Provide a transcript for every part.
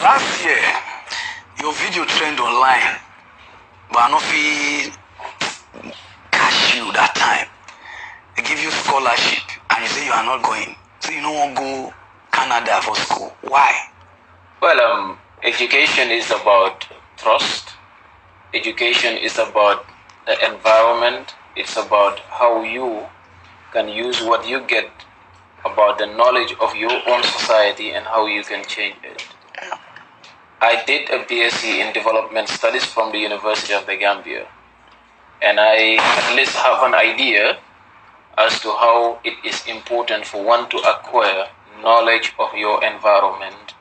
Last year, your video trend online, but I don't feel cash you that time. They give you scholarship and you say you are not going. So you don't want to go Canada for school. Why? Well, education is about trust. Education is about the environment. It's about how you can use what you get about the knowledge of your own society and how you can change it. I did a BSc in Development Studies from the University of the Gambia, and I at least have an idea as to how it is important for one to acquire knowledge of your environment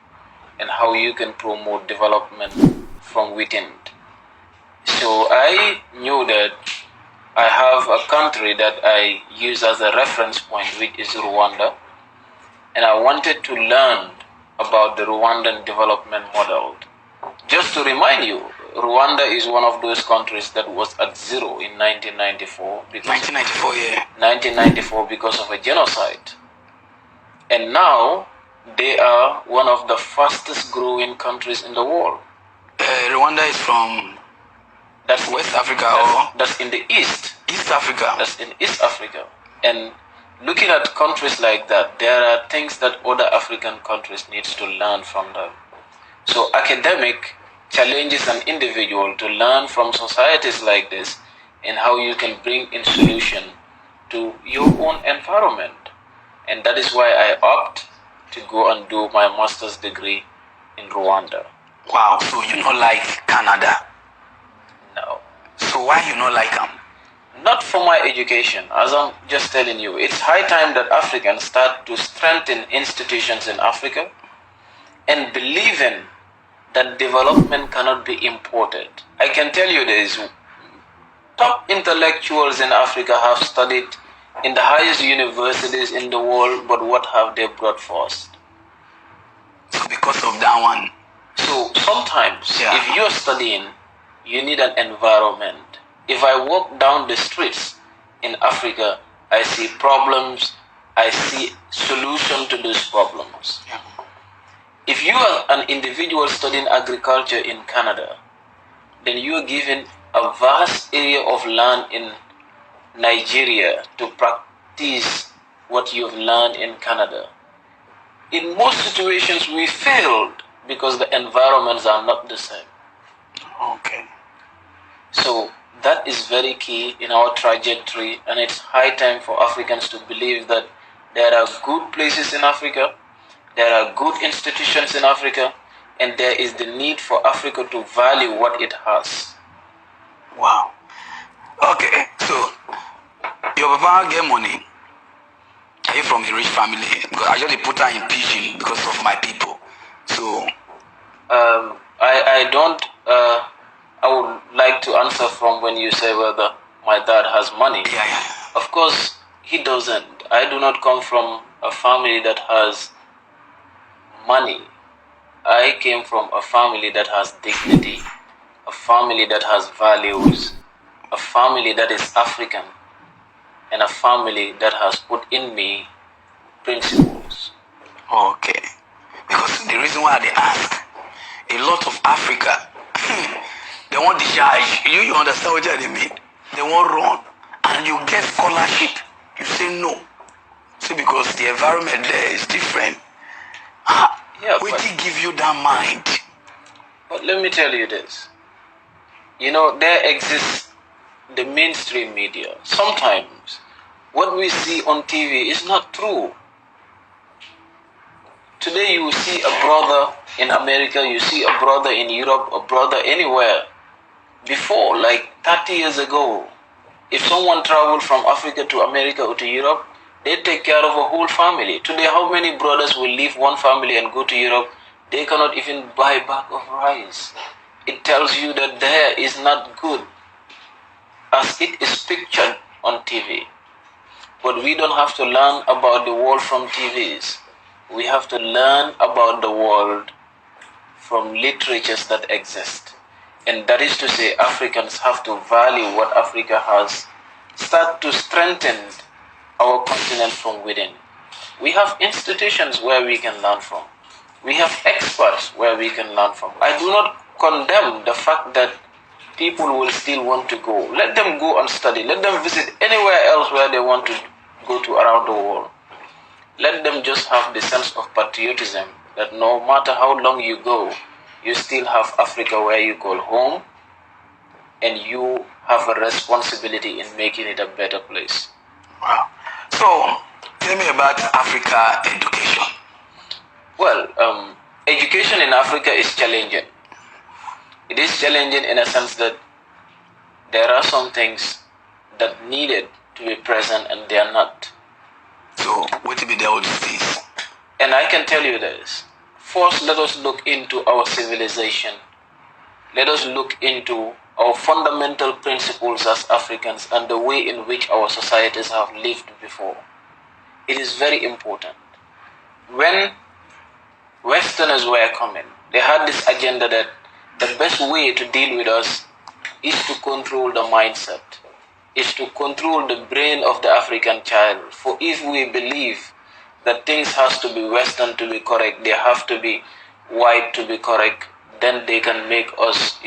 and how you can promote development from within. So I knew that I have a country that I use as a reference point, which is Rwanda, and I wanted to learn about the Rwandan development model. Just to remind you, Rwanda is one of those countries that was at zero in 1994. 1994 because of a genocide. And now they are one of the fastest growing countries in the world. Rwanda is from that's West Africa that's in the East. East Africa. That's in East Africa. And looking at countries like that, there are things that other African countries needs to learn from them. So academic challenges an individual to learn from societies like this and how you can bring in solution to your own environment. And that is why I opt to go and do my master's degree in Rwanda. Wow, so you don't like Canada? No. So why you not like them? Not for my education, as I'm just telling you. It's high time that Africans start to strengthen institutions in Africa and believe in that development cannot be imported. I can tell you this. Top intellectuals in Africa have studied in the highest universities in the world, but what have they brought forth? So because of that one. So sometimes, if you're studying, you need an environment. If I walk down the streets in Africa, I see problems, I see solution to those problems. Yeah. If you are an individual studying agriculture in Canada, then you are given a vast area of land in Nigeria to practice what you've learned in Canada. In most situations, we failed because the environments are not the same. Okay. So that is very key in our trajectory, and it's high time for Africans to believe that there are good places in Africa, there are good institutions in Africa, and there is the need for Africa to value what it has. Wow. Okay, so your papa get money. Are you from a rich family? Because I just put her in pidgin because of my people. So I don't I would like to answer from when you say whether my dad has money. Yeah. Of course, he doesn't. I do not come from a family that has money. I came from a family that has dignity, a family that has values, a family that is African, and a family that has put in me principles. Okay. Because the reason why they ask, a lot of Africa, they want discharge. You understand what they mean? They want run, and you get scholarship. You say no. See, because the environment there is different. Yeah, what did give you that mind? But let me tell you this. You know, there exists the mainstream media. Sometimes what we see on TV is not true. Today you see a brother in America, you see a brother in Europe, a brother anywhere. Before, like 30 years ago, if someone traveled from Africa to America or to Europe, they take care of a whole family. Today, how many brothers will leave one family and go to Europe? They cannot even buy a bag of rice. It tells you that there is not good as it is pictured on TV. But we don't have to learn about the world from TVs. We have to learn about the world from literatures that exist. And that is to say, Africans have to value what Africa has, start to strengthen our continent from within. We have institutions where we can learn from. We have experts where we can learn from. I do not condemn the fact that people will still want to go. Let them go and study. Let them visit anywhere else where they want to go to around the world. Let them just have the sense of patriotism that no matter how long you go, you still have Africa where you call home, and you have a responsibility in making it a better place. Wow. So, tell me about Africa education. Well, education in Africa is challenging. It is challenging in a sense that there are some things that needed to be present and they are not. So, what will be the old things? And I can tell you this. First, let us look into our civilization. Let us look into our fundamental principles as Africans and the way in which our societies have lived before. It is very important. When Westerners were coming, they had this agenda that the best way to deal with us is to control the mindset, is to control the brain of the African child. For if we believe that things has to be Western to be correct, they have to be white to be correct, then they can make us,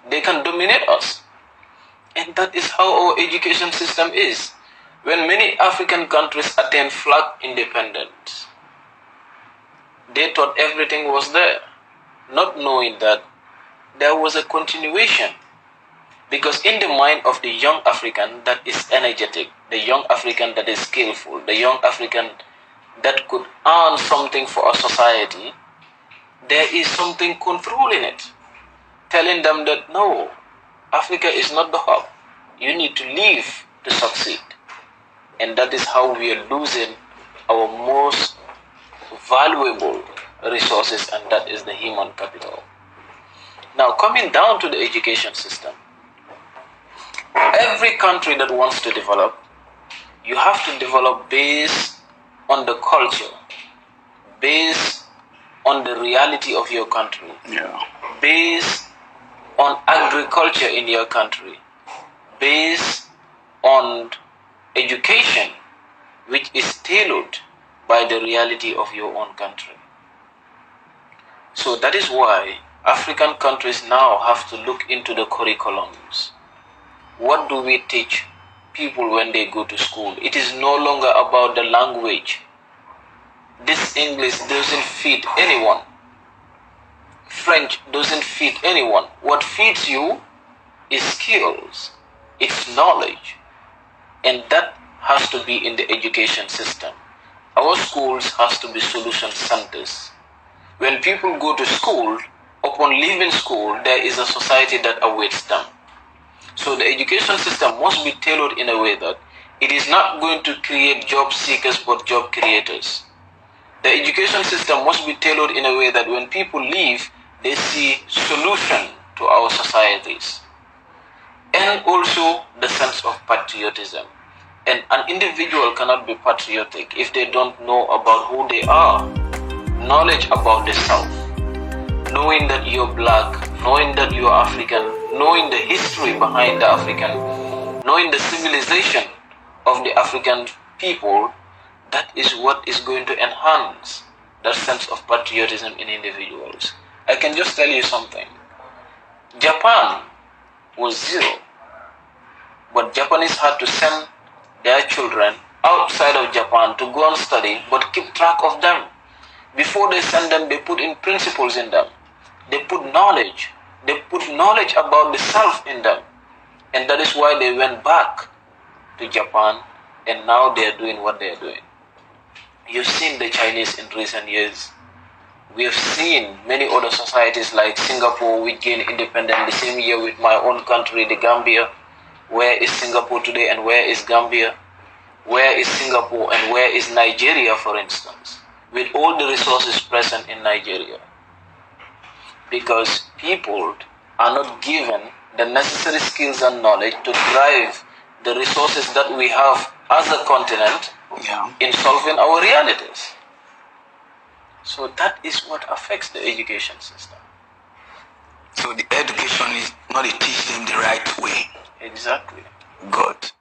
they can dominate us. And that is how our education system is. When many African countries attained flag independence, they thought everything was there, not knowing that there was a continuation. Because in the mind of the young African that is energetic, the young African that is skillful, the young African that could earn something for a society, there is something controlling it, telling them that no, Africa is not the hub. You need to leave to succeed. And that is how we are losing our most valuable resources, and that is the human capital. Now, coming down to the education system, every country that wants to develop, you have to develop based on the culture, based on the reality of your country, based on agriculture in your country, based on education which is tailored by the reality of your own country. So that is why African countries now have to look into the curriculums. What do we teach people when they go to school? It is no longer about the language. This English doesn't fit anyone. French doesn't fit anyone. What fits you is skills, it's knowledge. And that has to be in the education system. Our schools has to be solution centers. When people go to school, upon leaving school, there is a society that awaits them. So the education system must be tailored in a way that it is not going to create job seekers but job creators. The education system must be tailored in a way that when people leave, they see solution to our societies. And also the sense of patriotism. And an individual cannot be patriotic if they don't know about who they are. Knowledge about the self. Knowing that you're black, knowing that you're African, knowing the history behind the African, knowing the civilization of the African people, that is what is going to enhance that sense of patriotism in individuals. I can just tell you something. Japan was zero, but Japanese had to send their children outside of Japan to go and study, but keep track of them. Before they send them, they put in principles in them. They put knowledge. They put knowledge about the self in them. And that is why they went back to Japan, and now they are doing what they are doing. You've seen the Chinese in recent years. We have seen many other societies like Singapore, which gained independence the same year with my own country, the Gambia. Where is Singapore today and where is Gambia? Where is Singapore and where is Nigeria, for instance? With all the resources present in Nigeria. Because people are not given the necessary skills and knowledge to drive the resources that we have as a continent in solving our realities. So that is what affects the education system. So the education is not to teach them the right way. Exactly. Good.